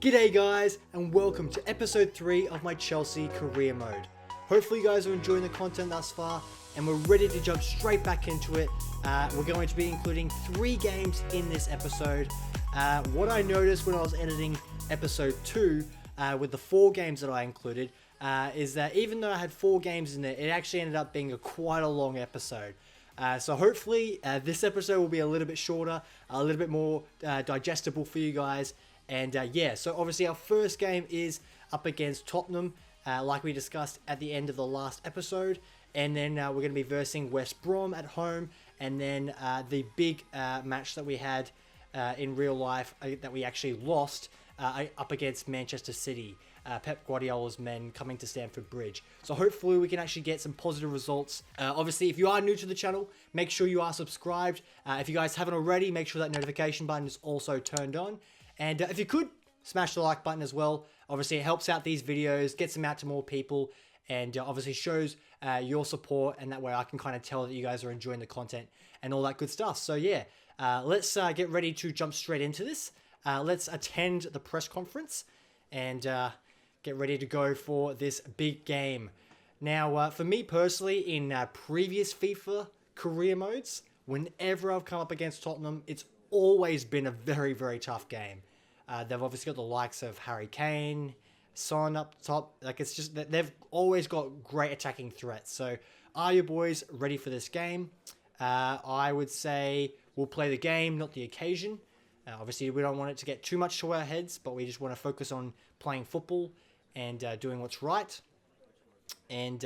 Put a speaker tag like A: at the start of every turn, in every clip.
A: G'day guys, and welcome to episode 3 of my Chelsea career mode. Hopefully you guys are enjoying the content thus far, and we're ready to jump straight back into it. We're going to be including 3 games in this episode. What I noticed when I was editing episode 2 with the 4 games that I included is that even though I had 4 games in there, it actually ended up being quite a long episode. So hopefully this episode will be a little bit shorter, a little bit more digestible for you guys. And yeah, so obviously our first game is up against Tottenham, like we discussed at the end of the last episode. And then we're going to be versing West Brom at home. And then the big match that we had in real life that we actually lost up against Manchester City. Pep Guardiola's men coming to Stamford Bridge. So hopefully we can actually get some positive results. Obviously, if you are new to the channel, make sure you are subscribed. If you guys haven't already, make sure that notification button is also turned on. And if you could, smash the like button as well. Obviously, it helps out these videos, gets them out to more people, and obviously shows your support. And that way I can kind of tell that you guys are enjoying the content and all that good stuff. So yeah, let's get ready to jump straight into this. Let's attend the press conference and get ready to go for this big game. Now, for me personally, in previous FIFA career modes, whenever I've come up against Tottenham, it's always been a very, very tough game. They've obviously got the likes of Harry Kane, Son up top. Like, it's just that they've always got great attacking threats. So, are you boys ready for this game? I would say we'll play the game, not the occasion. Obviously, we don't want it to get too much to our heads, but we just want to focus on playing football and doing what's right. And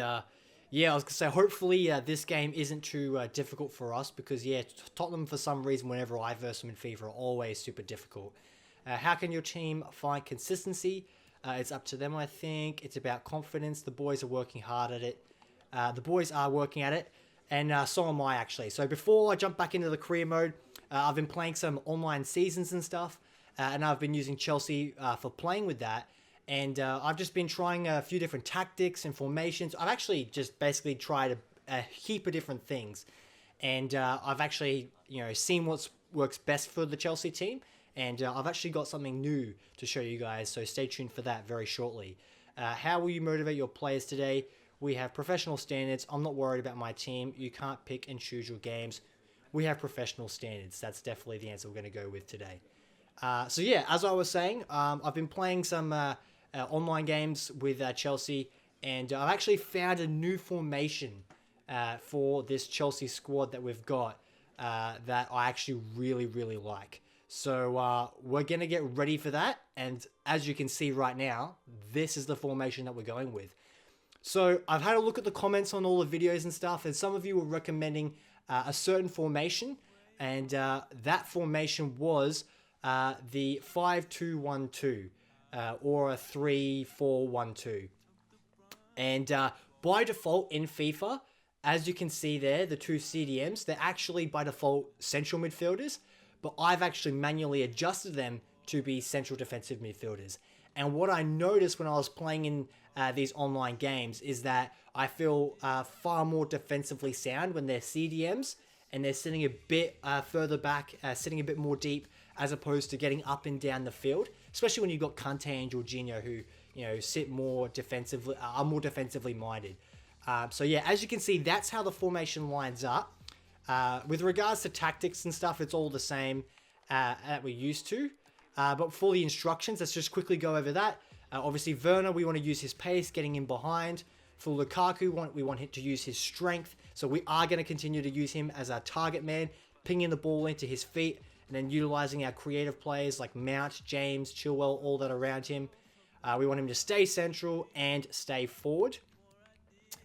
A: yeah, I was going to say, hopefully this game isn't too difficult for us because, yeah, Tottenham, for some reason, whenever I verse them in FIFA, are always super difficult. How can your team find consistency? It's up to them, I think. It's about confidence. The boys are working hard at it. The boys are working at it, and so am I, actually. So before I jump back into the career mode, I've been playing some online seasons and stuff, and I've been using Chelsea for playing with that. And I've just been trying a few different tactics and formations. I've actually just basically tried a heap of different things. And I've actually, seen what works best for the Chelsea team. And I've actually got something new to show you guys. So stay tuned for that very shortly. How will you motivate your players today? We have professional standards. I'm not worried about my team. You can't pick and choose your games. We have professional standards. That's definitely the answer we're going to go with today. So yeah, as I was saying, I've been playing some online games with Chelsea, and I've actually found a new formation for this Chelsea squad that we've got that I actually really, really like. So we're going to get ready for that, and as you can see right now, this is the formation that we're going with. So I've had a look at the comments on all the videos and stuff, and some of you were recommending a certain formation, and that formation was the 5-2-1-2. Or a 3-4-1-2. And by default in FIFA, as you can see there, the 2 CDMs, they're actually by default central midfielders, but I've actually manually adjusted them to be central defensive midfielders. And what I noticed when I was playing in these online games is that I feel far more defensively sound when they're CDMs and they're sitting a bit further back, sitting a bit more deep, as opposed to getting up and down the field, especially when you've got Kante and Jorginho who, sit more defensively, are more defensively minded. So yeah, as you can see, that's how the formation lines up. With regards to tactics and stuff, it's all the same that we're used to. But for the instructions, let's just quickly go over that. Obviously, Werner, we want to use his pace, getting in behind. For Lukaku, we want him to use his strength. So we are going to continue to use him as our target man, pinging the ball into his feet, and then utilizing our creative players like Mount, James, Chilwell, all that around him. We want him to stay central and stay forward.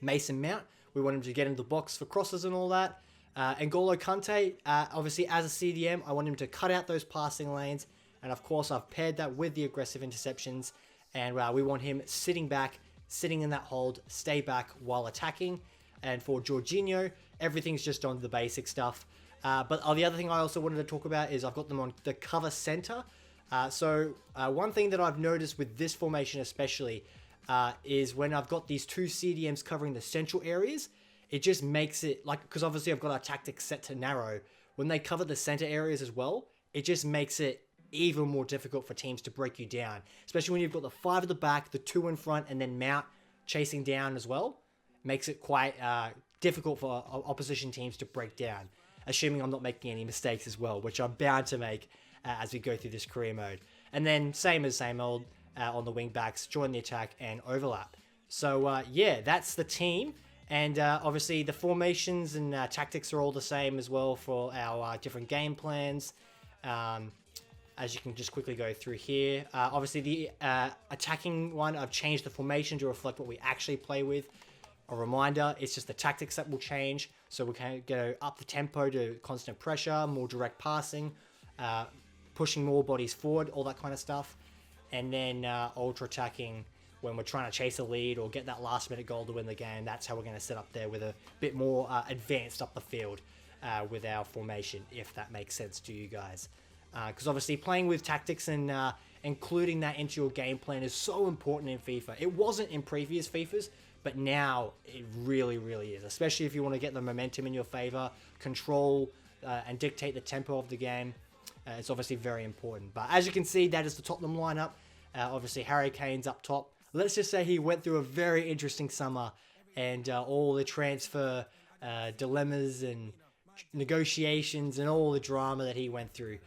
A: Mason Mount, we want him to get into the box for crosses and all that. N'Golo Kante, obviously as a CDM, I want him to cut out those passing lanes. And of course, I've paired that with the aggressive interceptions. And we want him sitting back, sitting in that hold, stay back while attacking. And for Jorginho, everything's just on the basic stuff. But the other thing I also wanted to talk about is I've got them on the cover center. So one thing that I've noticed with this formation especially is when I've got these 2 CDMs covering the central areas, it just makes it, like, because obviously I've got our tactics set to narrow. When they cover the center areas as well, it just makes it even more difficult for teams to break you down, especially when you've got the 5 at the back, the 2 in front, and then Mount chasing down as well. Makes it quite difficult for opposition teams to break down, assuming I'm not making any mistakes as well, which I'm bound to make as we go through this career mode. And then same old on the wing backs, join the attack and overlap. So yeah, that's the team. And obviously the formations and tactics are all the same as well for our different game plans. As you can just quickly go through here. Obviously the attacking one, I've changed the formation to reflect what we actually play with. A reminder, it's just the tactics that will change. So we can go up the tempo to constant pressure, more direct passing, pushing more bodies forward, all that kind of stuff. And then ultra attacking when we're trying to chase a lead or get that last minute goal to win the game. That's how we're going to set up there with a bit more advanced up the field with our formation, if that makes sense to you guys. Because obviously playing with tactics and including that into your game plan is so important in FIFA. It wasn't in previous FIFAs, but now it really, really is. Especially if you want to get the momentum in your favor, control and dictate the tempo of the game. It's obviously very important. But as you can see, that is the Tottenham lineup. Obviously Harry Kane's up top. Let's just say he went through a very interesting summer and all the transfer dilemmas and negotiations and all the drama that he went through.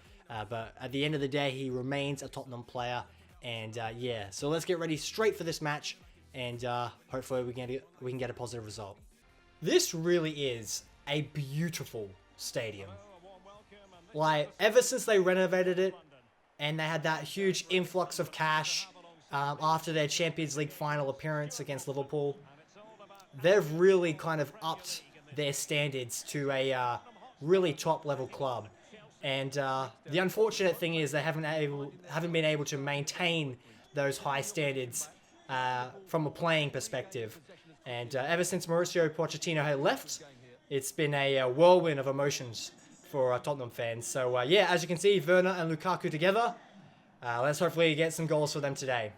A: But at the end of the day, he remains a Tottenham player. And yeah, so let's get ready straight for this match. And hopefully we can get a positive result. This really is a beautiful stadium. Like, ever since they renovated it and they had that huge influx of cash after their Champions League final appearance against Liverpool, they've really kind of upped their standards to a really top level club. And the unfortunate thing is they haven't been able to maintain those high standards from a playing perspective. And ever since Mauricio Pochettino had left, it's been a whirlwind of emotions for Tottenham fans. So yeah, as you can see, Werner and Lukaku together. Let's hopefully get some goals for them today.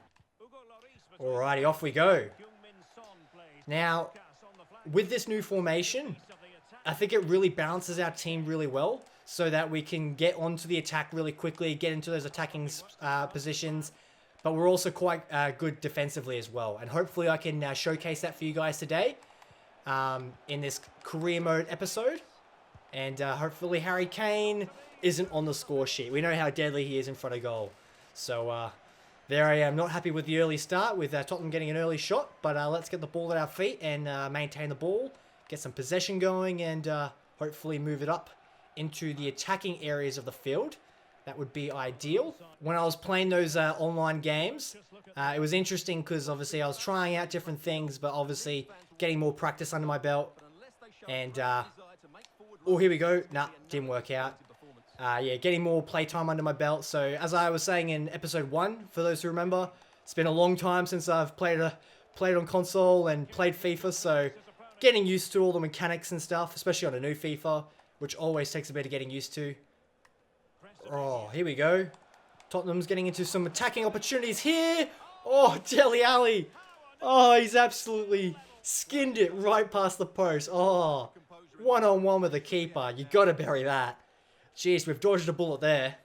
A: Alrighty, off we go. Now, with this new formation, I think it really balances our team really well so that we can get onto the attack really quickly, get into those attacking positions, but we're also quite good defensively as well. And hopefully I can showcase that for you guys today in this career mode episode. And hopefully Harry Kane isn't on the score sheet. We know how deadly he is in front of goal. So there I am, not happy with the early start with Tottenham getting an early shot, but let's get the ball at our feet and maintain the ball, get some possession going, and hopefully move it up into the attacking areas of the field. That would be ideal. When I was playing those online games, it was interesting because obviously I was trying out different things, but obviously getting more practice under my belt. And, oh, here we go. Nah, didn't work out. Yeah, getting more playtime under my belt. So as I was saying in episode 1, for those who remember, it's been a long time since I've played on console and played FIFA. So getting used to all the mechanics and stuff, especially on a new FIFA, which always takes a bit of getting used to. Oh, here we go. Tottenham's getting into some attacking opportunities here. Oh, Dele Alli. Oh, he's absolutely skinned it right past the post. Oh, one-on-one with the keeper. You got to bury that. Jeez, we've dodged a bullet there.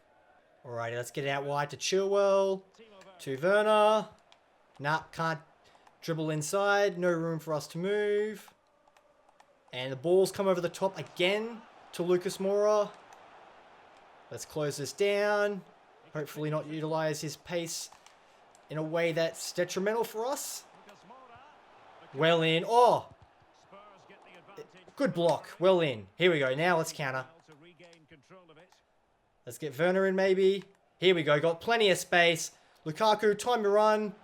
A: Alrighty, let's get it out wide to Chilwell. To Werner. Nah, can't dribble inside. No room for us to move. And the ball's come over the top again to Lucas Moura. Let's close this down. Hopefully not utilize his pace in a way that's detrimental for us. Well in. Oh! Good block. Well in. Here we go. Now let's counter. Let's get Werner in maybe. Here we go. Got plenty of space. Lukaku, time to run.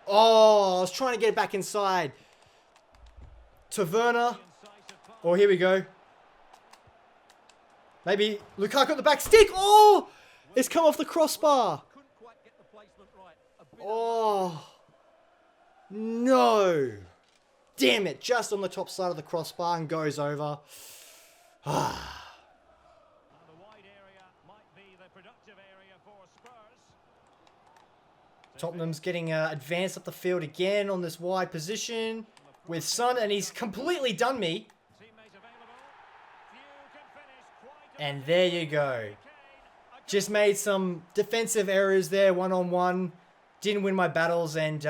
A: Oh, I was trying to get it back inside. To Werner. Oh, here we go. Maybe Lukaku at the back stick. Oh! It's come off the crossbar. Oh. No. Damn it. Just on the top side of the crossbar and goes over. Tottenham's getting advanced up the field again on this wide position with Son, and he's completely done me. And there you go. Just made some defensive errors there, one-on-one. Didn't win my battles, and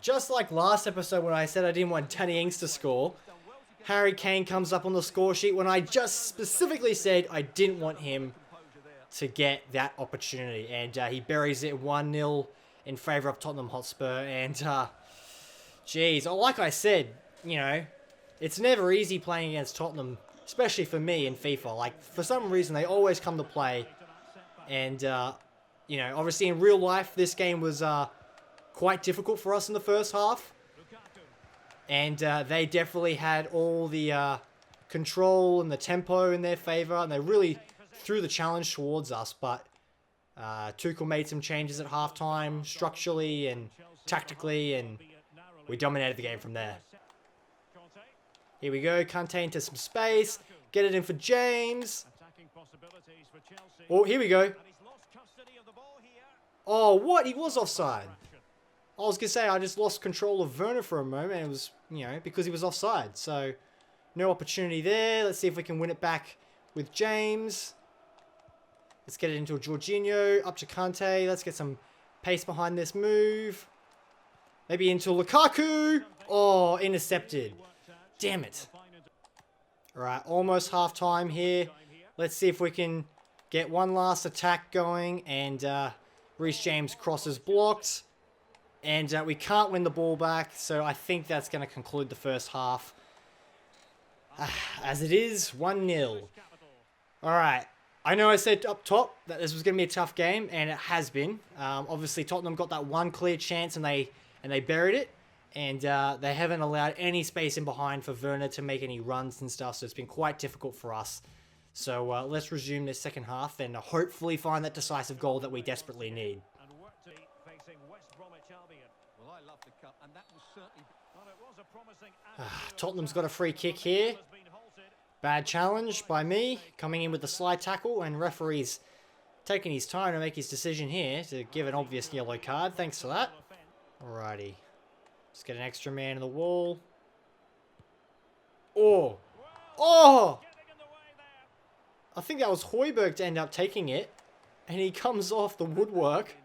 A: just like last episode when I said I didn't want Danny Ings to score, Harry Kane comes up on the score sheet when I just specifically said I didn't want him to get that opportunity. And he buries it 1-0 in favour of Tottenham Hotspur. And, geez, like I said, you know, it's never easy playing against Tottenham, especially for me in FIFA. Like, for some reason, they always come to play. And, you know, obviously in real life, this game was quite difficult for us in the first half. And they definitely had all the control and the tempo in their favour. And they really threw the challenge towards us. But Tuchel made some changes at halftime, structurally and tactically. And we dominated the game from there. Here we go. Kante into some space. Get it in for James. Oh, here we go. Oh, what? He was offside. I was going to say, I just lost control of Werner for a moment. It was, you know, because he was offside. So, no opportunity there. Let's see if we can win it back with James. Let's get it into a Jorginho. Up to Kante. Let's get some pace behind this move. Maybe into Lukaku. Oh, intercepted. Damn it. Alright, almost half time here. Let's see if we can get one last attack going. And Reece James crosses blocked. And we can't win the ball back. So I think that's going to conclude the first half. As it is, 1-0. Alright. I know I said up top that this was going to be a tough game. And it has been. Obviously, Tottenham got that one clear chance and they buried it. And they haven't allowed any space in behind for Werner to make any runs and stuff. So it's been quite difficult for us. So let's resume this second half and hopefully find that decisive goal that we desperately need. Tottenham's got a free kick here. Bad challenge by me. Coming in with the slide tackle. And referee's taking his time to make his decision here to give an obvious yellow card. Thanks for that. Alrighty. Let's get an extra man in the wall. Oh! Oh! I think that was Højbjerg to end up taking it. And he comes off the woodwork.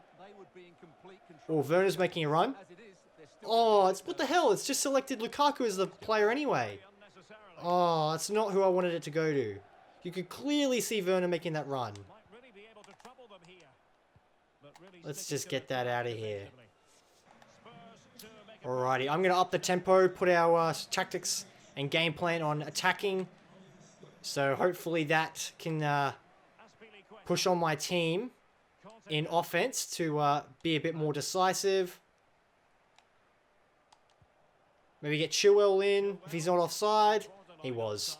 A: Oh, Werner's making a run. Oh, it's what the hell? It's just selected Lukaku as the player anyway. Oh, that's not who I wanted it to go to. You could clearly see Werner making that run. Let's just get that out of here. Alrighty, I'm going to up the tempo, put our tactics and game plan on attacking. So hopefully that can push on my team in offense to be a bit more decisive. Maybe get Chilwell in if he's not offside. He was.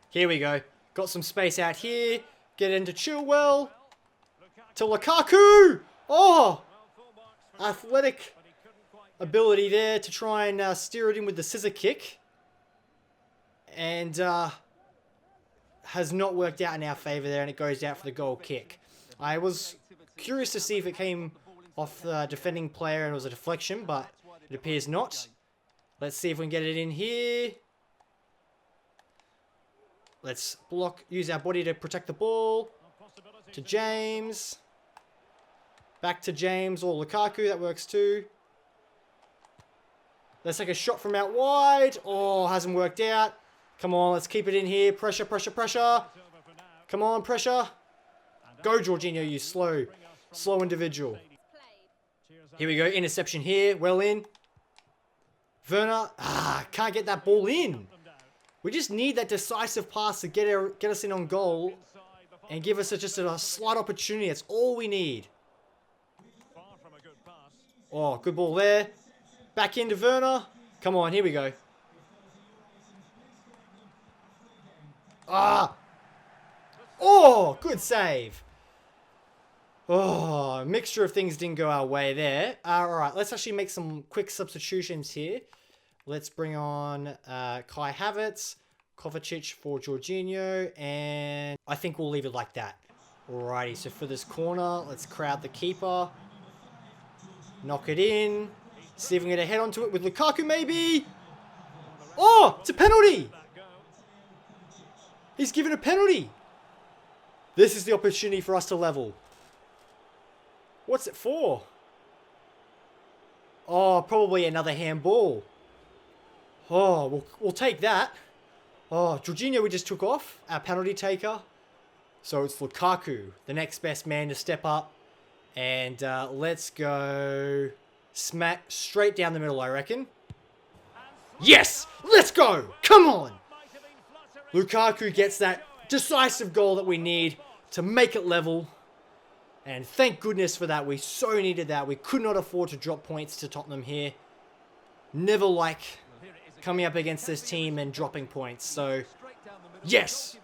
A: Here we go. Got some space out here. Get into Chilwell. To Lukaku! Oh! Athletic ability there to try and steer it in with the scissor kick. And has not worked out in our favour there, and it goes out for the goal kick. I was curious to see if it came off the defending player and it was a deflection, but it appears not. Let's see if we can get it in here. Let's block, use our body to protect the ball. To James. Back to James or Lukaku, that works too. Let's take a shot from out wide. Oh, hasn't worked out. Come on, let's keep it in here. Pressure, pressure, pressure. Come on, pressure. Go, Jorginho, you slow individual. Here we go, interception here, well in. Werner, can't get that ball in. We just need that decisive pass to get us in on goal and give us just a slight opportunity. That's all we need. Oh, good ball there. Back into Werner. Come on, here we go. Oh, good save. Oh, a mixture of things didn't go our way there. Alright, let's actually make some quick substitutions here. Let's bring on Kai Havertz, Kovacic for Jorginho, and I think we'll leave it like that. Alrighty, so for this corner, let's crowd the keeper. Knock it in. See if we can get a head onto it with Lukaku maybe. Oh, it's a penalty. He's given a penalty. This is the opportunity for us to level. What's it for? Oh, probably another handball. Oh, we'll take that. Oh, Jorginho we just took off, our penalty taker. So it's Lukaku, the next best man to step up. And let's go smack straight down the middle, I reckon. Yes! Let's go! Come on! Lukaku gets that decisive goal that we need to make it level. And thank goodness for that. We so needed that. We could not afford to drop points to Tottenham here. Never like coming up against this team and dropping points. So, yes!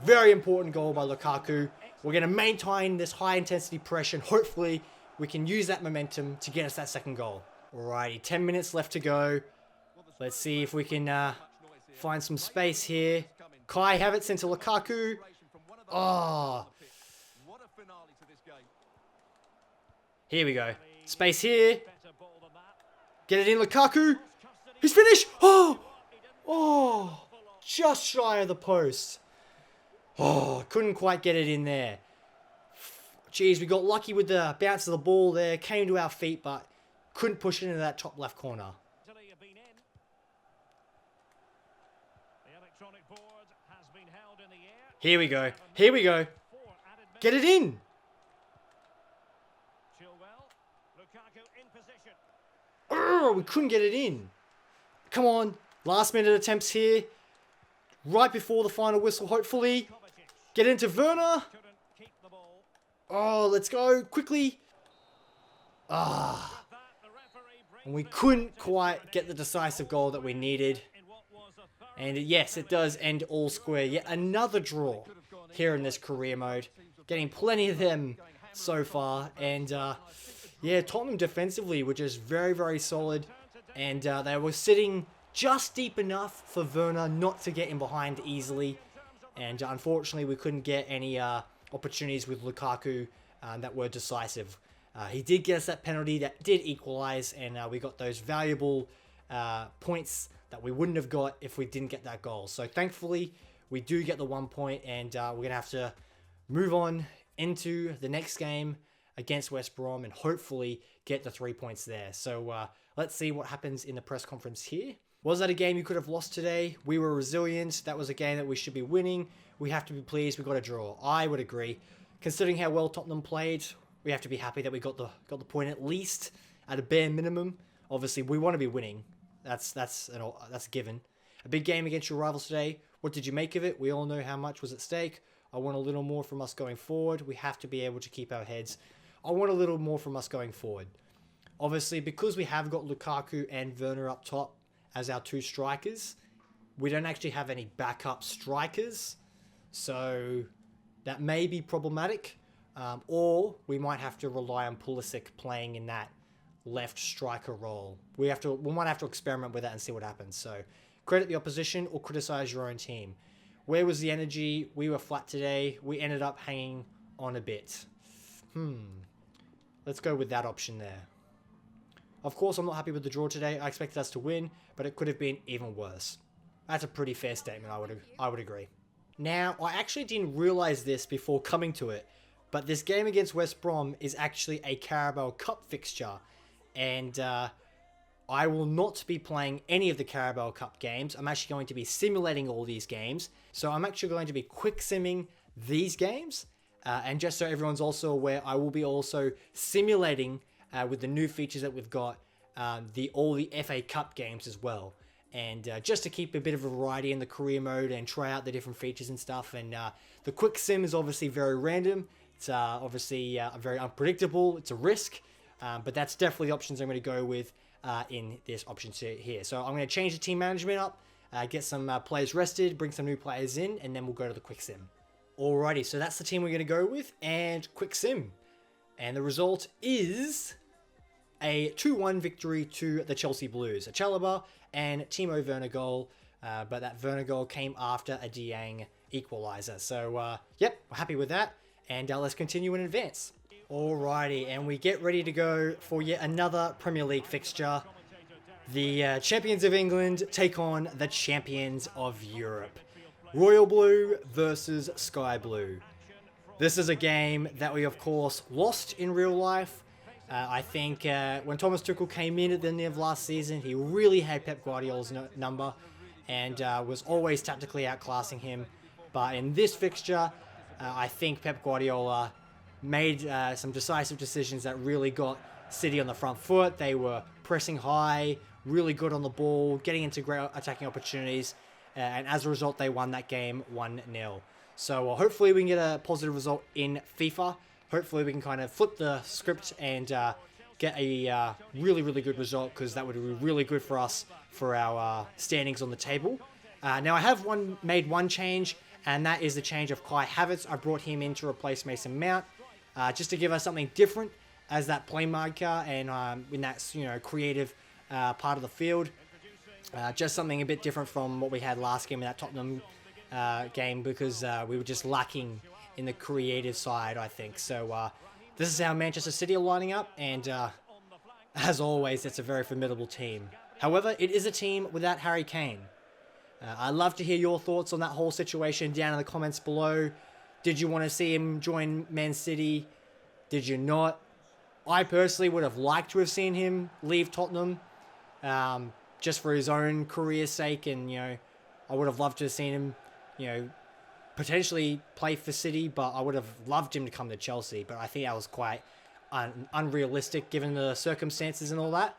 A: Very important goal by Lukaku. We're going to maintain this high-intensity pressure, and hopefully we can use that momentum to get us that second goal. Alrighty, 10 minutes left to go. Let's see if we can find some space here. Kai Havertz into Lukaku. Oh. Here we go. Space here. Get it in, Lukaku. He's finished. Oh. Oh. Just shy of the post. Oh, couldn't quite get it in there. Jeez, we got lucky with the bounce of the ball there. Came to our feet, but couldn't push it into that top left corner. Here we go. Here we go. Get it in. Oh, we couldn't get it in. Come on. Last minute attempts here. Right before the final whistle, hopefully. Get into Werner. Oh, let's go. Quickly. Ah. And we couldn't quite get the decisive goal that we needed. And yes, it does end all square. Yet another draw here in this career mode. Getting plenty of them so far. And yeah, Tottenham defensively were just very, very solid. And they were sitting just deep enough for Werner not to get in behind easily. And unfortunately, we couldn't get any opportunities with Lukaku that were decisive. He did get us that penalty that did equalize. And we got those valuable points that we wouldn't have got if we didn't get that goal. So thankfully, we do get the 1 point, and we're going to have to move on into the next game against West Brom and hopefully get the 3 points there. So let's see what happens in the press conference here. Was that a game you could have lost today? We were resilient. That was a game that we should be winning. We have to be pleased we got a draw. I would agree. Considering how well Tottenham played, we have to be happy that we got the point at least at a bare minimum. Obviously, we want to be winning. That's a given. A big game against your rivals today. What did you make of it? We all know how much was at stake. I want a little more from us going forward. We have to be able to keep our heads. I want a little more from us going forward. Obviously, because we have got Lukaku and Werner up top as our two strikers, we don't actually have any backup strikers. So that may be problematic. Or we might have to rely on Pulisic playing in that left striker role. We might have to experiment with that and see what happens. So credit the opposition or criticize your own team. Where was the energy? We were flat today. We ended up hanging on a bit. Let's go with that option there. Of course, I'm not happy with the draw today. I expected us to win, but it could have been even worse. That's a pretty fair statement, I would agree. Now, I actually didn't realize this before coming to it, but this game against West Brom is actually a Carabao Cup fixture. And I will not be playing any of the Carabao Cup games. I'm actually going to be simulating all these games. So I'm actually going to be quick simming these games. And just so everyone's also aware, I will be also simulating with the new features that we've got, all the FA Cup games as well. And just to keep a bit of variety in the career mode and try out the different features and stuff. And the quick sim is obviously very random. It's obviously very unpredictable. It's a risk. But that's definitely the options I'm going to go with in this option here. So I'm going to change the team management up, get some players rested, bring some new players in, and then we'll go to the quick sim. Alrighty, so that's the team we're going to go with, and quick sim. And the result is a 2-1 victory to the Chelsea Blues. A Chalobah and Timo Werner goal, but that Werner goal came after a Dieng equalizer. So, yep, we're happy with that, and let's continue in advance. Alrighty, and we get ready to go for yet another Premier League fixture. The champions of England take on the champions of Europe. Royal Blue versus Sky Blue. This is a game that we, of course, lost in real life. I think when Thomas Tuchel came in at the end of last season, he really had Pep Guardiola's number and was always tactically outclassing him. But in this fixture, I think Pep Guardiola made some decisive decisions that really got City on the front foot. They were pressing high, really good on the ball, getting into great attacking opportunities. And as a result, they won that game 1-0. So hopefully we can get a positive result in FIFA. Hopefully we can kind of flip the script and get a really, really good result, because that would be really good for us for our standings on the table. Now I have made one change, and that is the change of Kai Havertz. I brought him in to replace Mason Mount, just to give us something different as that playmaker and in that creative part of the field. Just something a bit different from what we had last game in that Tottenham game, because we were just lacking in the creative side, I think. So this is how Manchester City are lining up, and as always, it's a very formidable team. However, it is a team without Harry Kane. I'd love to hear your thoughts on that whole situation down in the comments below. Did you want to see him join Man City? Did you not? I personally would have liked to have seen him leave Tottenham, just for his own career's sake, and I would have loved to have seen him, potentially play for City, but I would have loved him to come to Chelsea. But I think that was quite unrealistic given the circumstances and all that.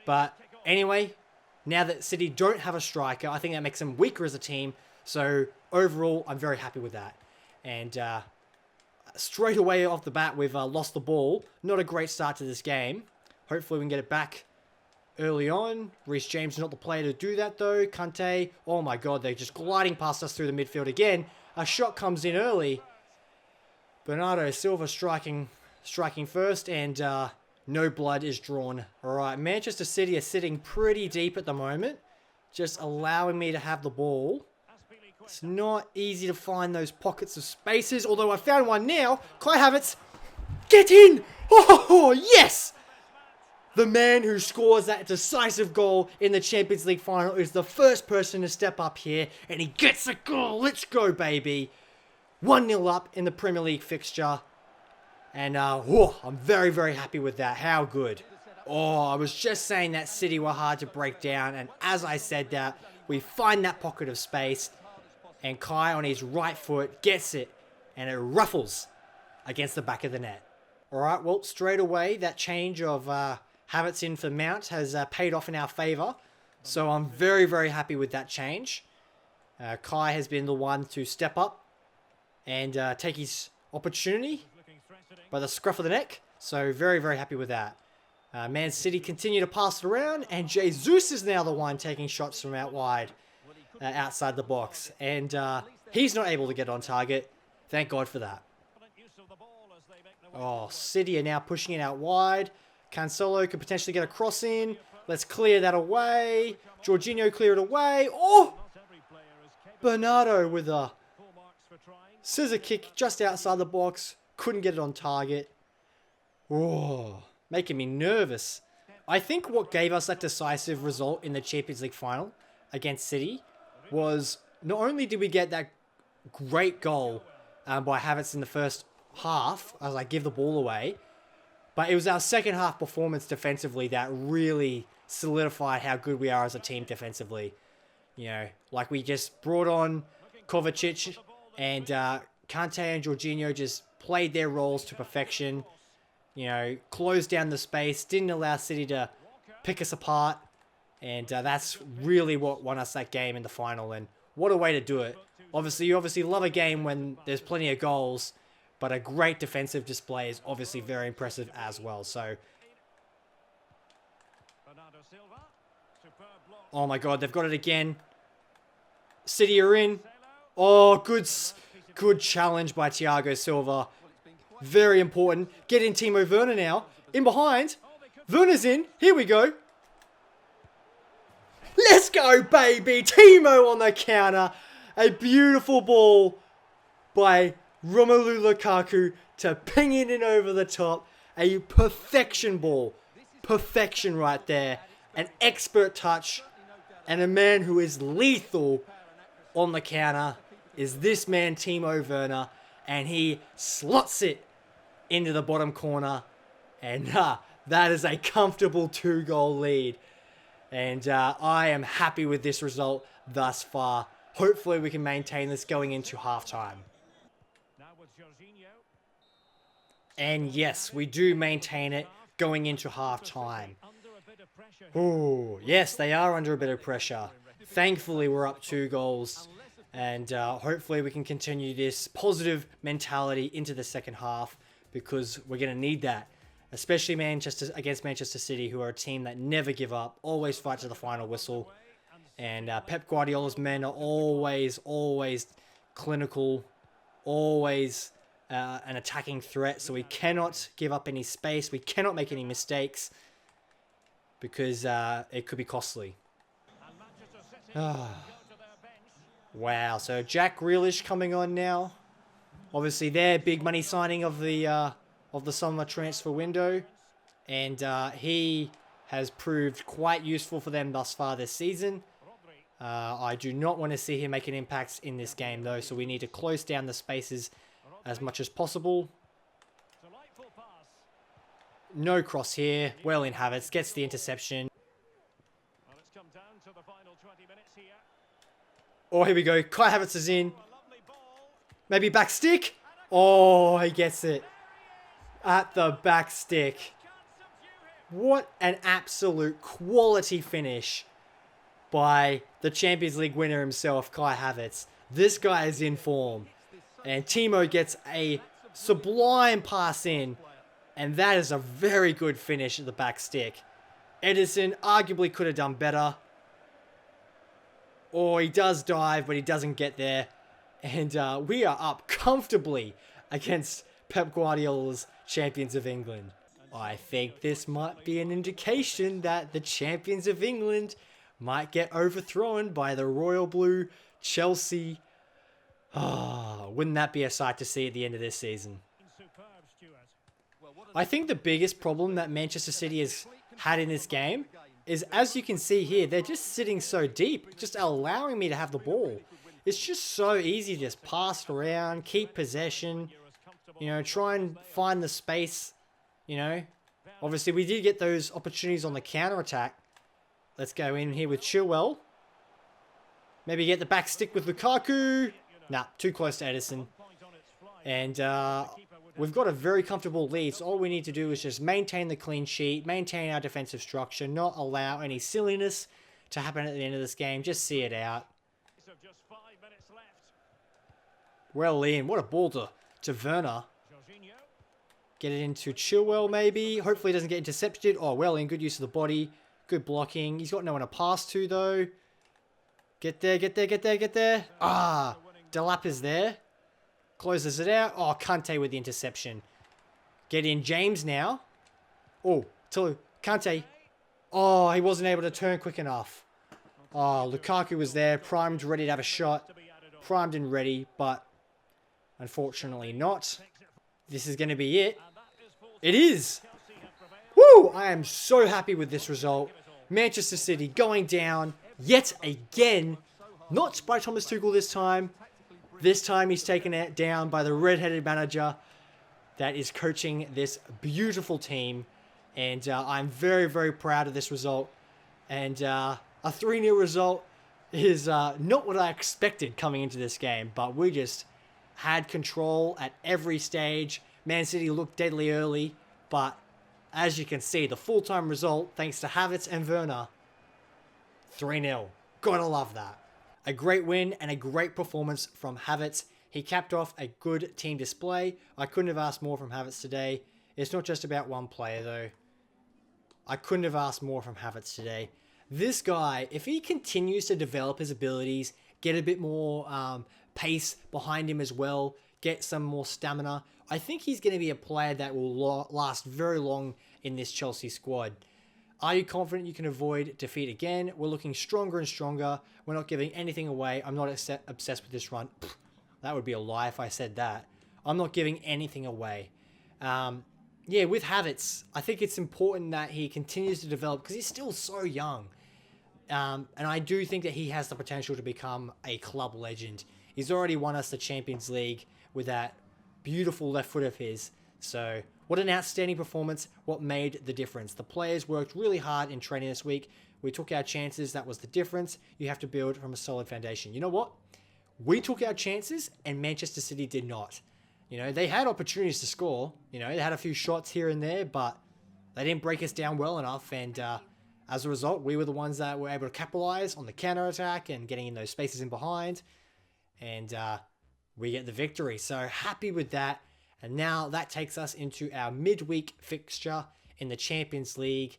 A: But anyway, now that City don't have a striker, I think that makes them weaker as a team. So overall, I'm very happy with that. And straight away off the bat, we've lost the ball. Not a great start to this game. Hopefully we can get it back early on. Reece James is not the player to do that though. Kante, oh my god, they're just gliding past us through the midfield again. A shot comes in early. Bernardo Silva striking first, and no blood is drawn. Alright, Manchester City are sitting pretty deep at the moment, just allowing me to have the ball. It's not easy to find those pockets of spaces, although I found one now. Kai Havertz, get in! Oh, yes! The man who scores that decisive goal in the Champions League final is the first person to step up here, and he gets a goal. Let's go, baby. 1-0 up in the Premier League fixture. And I'm very, very happy with that. How good. Oh, I was just saying that City were hard to break down, and as I said that, we find that pocket of space, and Kai on his right foot gets it, and it ruffles against the back of the net. Alright, well, straight away, that change of Havertz in for Mount has paid off in our favour. So I'm very, very happy with that change. Kai has been the one to step up and take his opportunity by the scruff of the neck. So very, very happy with that. Man City continue to pass it around, and Jesus is now the one taking shots from out wide, outside the box. And he's not able to get on target. Thank God for that. Oh, City are now pushing it out wide. Cancelo could potentially get a cross in. Let's clear that away. Jorginho clear it away. Oh! Bernardo with a scissor kick just outside the box. Couldn't get it on target. Oh, making me nervous. I think what gave us that decisive result in the Champions League final against City was not only did we get that great goal by Havertz in the first half, as I give the ball away, but it was our second half performance defensively that really solidified how good we are as a team defensively. Like we just brought on Kovacic, and Kante and Jorginho just played their roles to perfection. Closed down the space, didn't allow City to pick us apart. And that's really what won us that game in the final. And what a way to do it. You obviously love a game when there's plenty of goals, but a great defensive display is obviously very impressive as well. So, oh my god, they've got it again. City are in. Oh, good challenge by Thiago Silva. Very important. Get in Timo Werner now. In behind. Werner's in. Here we go. Let's go, baby. Timo on the counter. A beautiful ball by Romelu Lukaku to ping it in over the top. A perfection ball. Perfection right there. An expert touch. And a man who is lethal on the counter is this man, Timo Werner, and he slots it into the bottom corner, and that is a comfortable 2-goal lead. And I am happy with this result thus far. Hopefully we can maintain this going into halftime. And yes, we do maintain it going into halftime. Oh, yes, they are under a bit of pressure. Thankfully, we're up 2 goals. And hopefully we can continue this positive mentality into the second half, because we're going to need that. Especially against Manchester City, who are a team that never give up, always fight to the final whistle. And Pep Guardiola's men are always clinical, always an attacking threat. So we cannot give up any space. We cannot make any mistakes, because it could be costly. Wow, so Jack Grealish coming on now. Obviously their big money signing of the summer transfer window. And he has proved quite useful for them thus far this season. I do not want to see him make an impact in this game though, so we need to close down the spaces as much as possible. No cross here. Well in Havertz gets the interception. Oh, here we go. Kai Havertz is in. Maybe back stick. Oh, he gets it. At the back stick. What an absolute quality finish by the Champions League winner himself, Kai Havertz. This guy is in form. And Timo gets a sublime pass in. And that is a very good finish at the back stick. Edison arguably could have done better. Oh, he does dive, but he doesn't get there. And we are up comfortably against Pep Guardiola's champions of England. I think this might be an indication that the champions of England might get overthrown by the Royal Blue Chelsea. Wouldn't that be a sight to see at the end of this season? I think the biggest problem that Manchester City has had in this game is, as you can see here, they're just sitting so deep, just allowing me to have the ball. It's just so easy to just pass it around, keep possession, you know, try and find the space, you know. Obviously, we did get those opportunities on the counter-attack. Let's go in here with Chilwell. Maybe get the back stick with Lukaku. Nah, too close to Edison. And we've got a very comfortable lead, so all we need to do is just maintain the clean sheet, maintain our defensive structure, not allow any silliness to happen at the end of this game. Just see it out. Well in. What a ball to Werner. Get it into Chilwell maybe. Hopefully it doesn't get intercepted. Oh, well in. Good use of the body. Good blocking. He's got no one to pass to though. Get there, get there, get there, get there. Delap is there. Closes it out. Oh, Kante with the interception. Get in James now. Oh, Kante. Oh, he wasn't able to turn quick enough. Oh, Lukaku was there. Primed, ready to have a shot. Primed and ready, but unfortunately not. This is going to be it. It is. Woo! I am so happy with this result. Manchester City going down yet again. Not by Thomas Tuchel this time. This time he's taken it down by the red-headed manager that is coaching this beautiful team. And I'm very, very proud of this result. And a 3-0 result is not what I expected coming into this game. But we just had control at every stage. Man City looked deadly early. But as you can see, the full-time result, thanks to Havertz and Werner, 3-0. Gotta love that. A great win and a great performance from Havertz. He capped off a good team display. I couldn't have asked more from Havertz today. It's not just about one player though. I couldn't have asked more from Havertz today. This guy, if he continues to develop his abilities, get a bit more pace behind him as well, get some more stamina, I think he's going to be a player that will last very long in this Chelsea squad. Are you confident you can avoid defeat again? We're looking stronger and stronger. We're not giving anything away. I'm not obsessed with this run. That would be a lie if I said that. I'm not giving anything away. Yeah, with Havertz, I think it's important that he continues to develop because he's still so young. And I do think that he has the potential to become a club legend. He's already won us the Champions League with that beautiful left foot of his. So what an outstanding performance. What made the difference? The players worked really hard in training this week. We took our chances. That was the difference. You have to build from a solid foundation. You know what? We took our chances and Manchester City did not. You know, they had opportunities to score. You know, they had a few shots here and there, but they didn't break us down well enough. And as a result, we were the ones that were able to capitalize on the counter-attack and getting in those spaces in behind. And we get the victory. So happy with that. And now that takes us into our midweek fixture in the Champions League.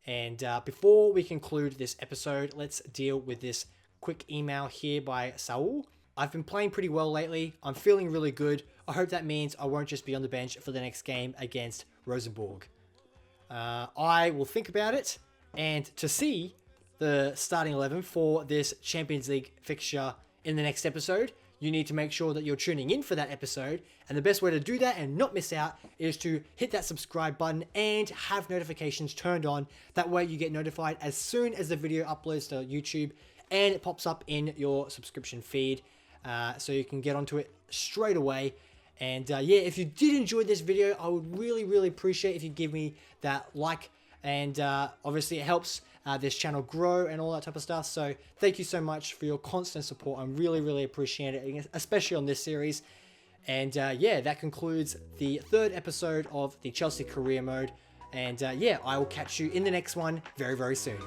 A: And before we conclude this episode, let's deal with this quick email here by Saul. I've been playing pretty well lately. I'm feeling really good. I hope that means I won't just be on the bench for the next game against Rosenborg. I will think about it. And to see the starting 11 for this Champions League fixture in the next episode, you need to make sure that you're tuning in for that episode. And the best way to do that and not miss out is to hit that subscribe button and have notifications turned on. That way you get notified as soon as the video uploads to YouTube and it pops up in your subscription feed. So you can get onto it straight away. And yeah, if you did enjoy this video, I would really appreciate if you give me that like. And obviously it helps this channel grow and all that type of stuff. So thank you so much for your constant support. I'm really appreciate it, especially on this series. And yeah, that concludes the third episode of the Chelsea Career Mode. And yeah, I will catch you in the next one very soon.